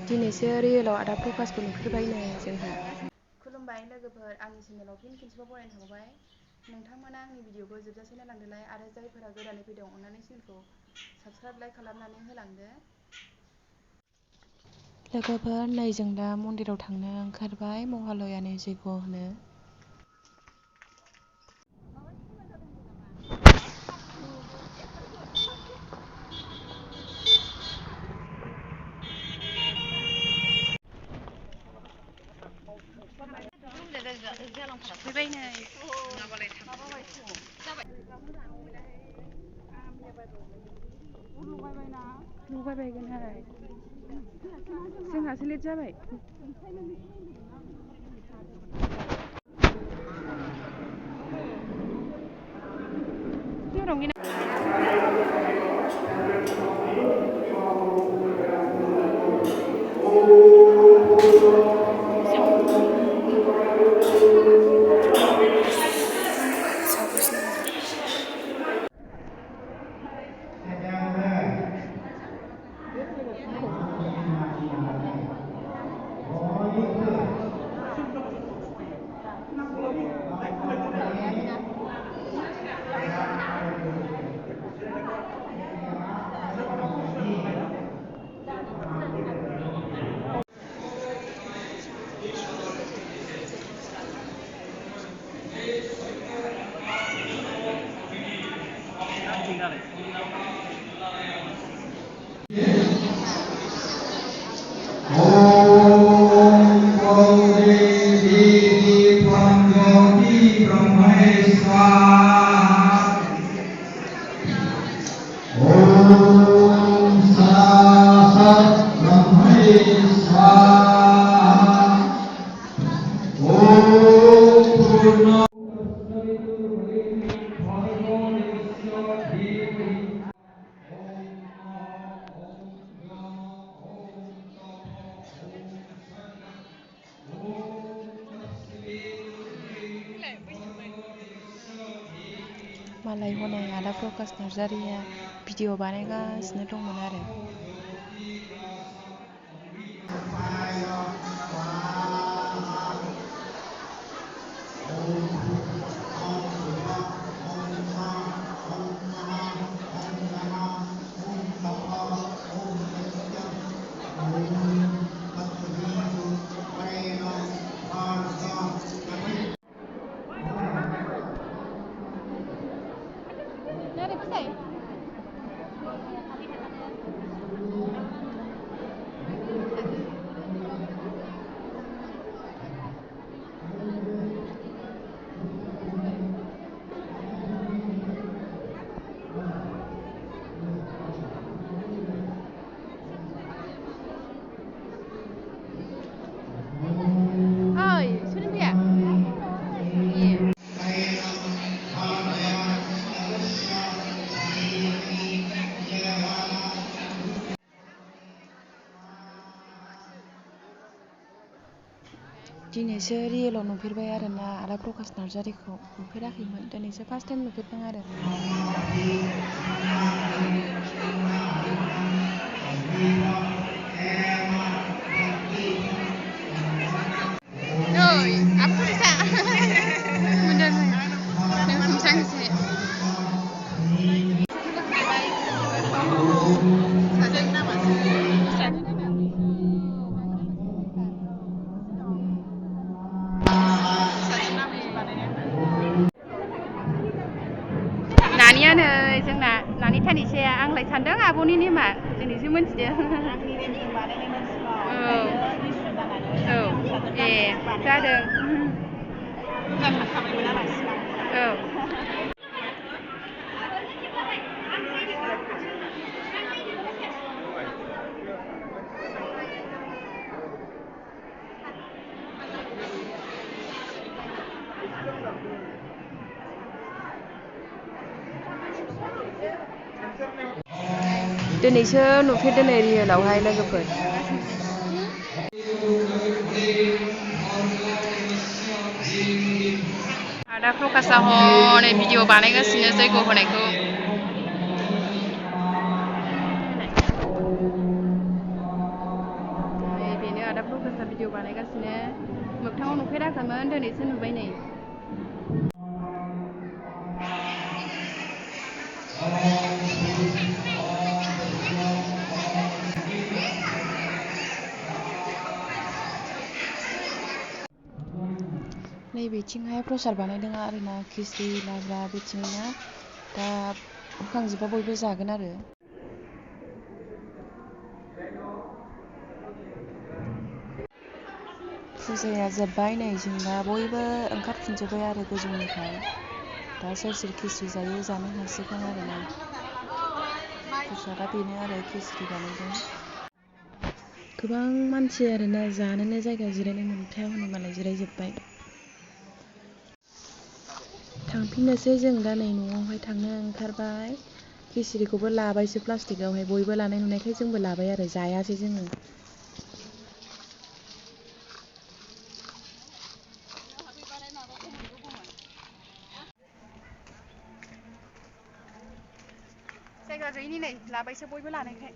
दिनैसो रियेलाव आदा प्रकासखौ नुफेरबायनो जोंहा। खुलुमबाय लोगोफोर, आंनि चेनेलाव फिन खेबसेबाव बरायनो थाबाय। नोंथांमोना आंनि भिडिअखौ जोबजासे नायलांदोलाय आरो जायफोरा गोदानै फैदों अन्नानै चेनेलखौ साबस्क्राइब लाइक खालामनानै होलांदो। लोगोफोर, नै जों दा मन्दिराव थांनो ओंखारबाय महालयानि जैग' होनो। लगायबायगोनहाय जोंहासो लेट जाबाय। मालाय हनै आदा प्रकास नार्जारिया भिडिअ बानायगासिनो दंमोन आरो। दिनैसो रियेलाव नुफेरबाय आरोना आदा प्रकास नार्जारिखौ। नुफेराखैमोन, दिनैसो फार्स्ट टाइम नुफेरदों आरो। नानियानो जोंना नानि थानिसेया आंलाय सानदों आब'नि नेमा दिनैसो मोनथिदों। आंनि नेमजों बानायनायमोन सिगाङाव। औ ए जादों। थांखाबायमोन आरो सिगां। औ। दिनैसो नुफेरदों नै रियेलावहाय लोगोफोर। आदा प्रकासआ हनै भिडिअ बानायगासिनो जैग' होनायखौ। आदा प्रकासआ भिडिअ बानायगासिनो। मोगथाङाव नुफेराखैमोन, दिनैसो नुबाय नै। नैबेथिंहाय प्रसाद बानायदों आरोना, खिस्रि लाब्रा बेथिंना दा होखांजोबबा बयबो जागोन आरो। फुजाया जोब्बाय नै, जों दा बयबो ओंखारफिनजोब्बाय आरो गोजौनिफ्राय। दा सोर सोर खिस्रि जायो जानो हासिगोन आरोना। प्रसादा बेनो आरो खिस्रि बानायदों। गोबां मानसि आरोना, जानोनो जायगा जिरायनो मोनखाया हनै मालाय जिरायजोब्बाय। थांफिननोसै जों दा नै न'आवहाय थांनो ओंखारबाय। खिस्रिखौबो लाबायसो प्लास्टिकआवहाय, बयबो लानाय नुनायखाय जोंबो लाबाय आरो, जायासै जोङो। जायगा गैयिनि नै लाबायसो बयबो लानायखाय।